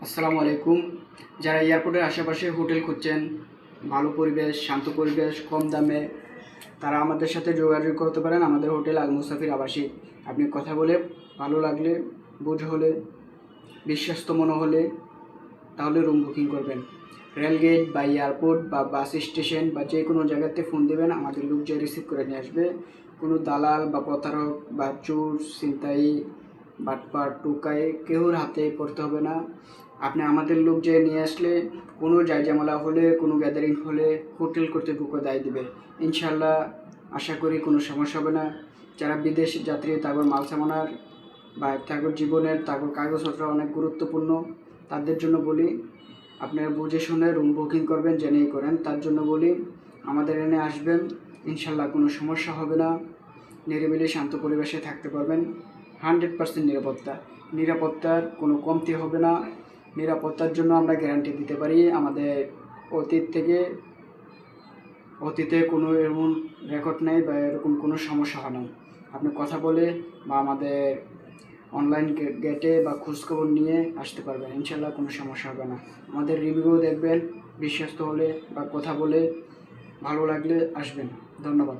আসসালামু আলাইকুম। যারা এয়ারপোর্টের আশেপাশে হোটেল খুঁজছেন, ভালো পরিবেশ, শান্ত পরিবেশ, কম দামে, তারা আমাদের সাথে যোগাযোগ করতে পারেন। আমাদের হোটেল আল মুসাফির আবাসিক। আপনি কথা বলে ভালো লাগলে, বুঝ হলে, বিশ্বস্ত মনে হলে তাহলে রুম বুকিং করবেন। রেলগেট বা এয়ারপোর্ট বা বাস স্টেশন বা যে কোনো জায়গাতে ফোন দেবেন, আমাদের লোক যে রিসিভ করে নিয়ে আসবে। কোনো দালাল বা প্রতারক বা চোর, ছিনতাই, বাটপার, টোকাই কেউর হাতে পড়তে হবে না। আপনি আমাদের লোক যে নিয়ে আসলে কোনো জায়জামালা হলে, কোনো গ্যাদারিং হলে হোটেল কর্তৃপক্ষ দায় দিবে। ইনশাল্লাহ আশা করি কোনো সমস্যা হবে না। যারা বিদেশি যাত্রী, তারপর মাল সামানার বা তারপর জীবনের তারপর কাগজপত্র অনেক গুরুত্বপূর্ণ, তাদের জন্য বলি আপনারা বুঝে শুনে রুম বুকিং করবেন, জেনেই করেন। তার জন্য বলি আমাদের এনে আসবেন, ইনশাল্লাহ কোনো সমস্যা হবে না। নিরিবিলি শান্ত পরিবেশে থাকতে পারবেন। 100% নিরাপত্তা, নিরাপত্তার কোনো কমতি হবে না। নিরাপত্তার জন্য আমরা গ্যারান্টি দিতে পারি। আমাদের অতীতে কোনো এমন রেকর্ড নেই বা এরকম কোনো সমস্যা হয় না। আপনি কথা বলে বা আমাদের অনলাইন গেটে বা খোঁজখবর নিয়ে আসতে পারবেন, ইনশাল্লাহ কোনো সমস্যা হবে না। আমাদের রিভিউ দেখবেন, বিশ্বস্ত হলে বা কথা বলে ভালো লাগলে আসবেন। ধন্যবাদ।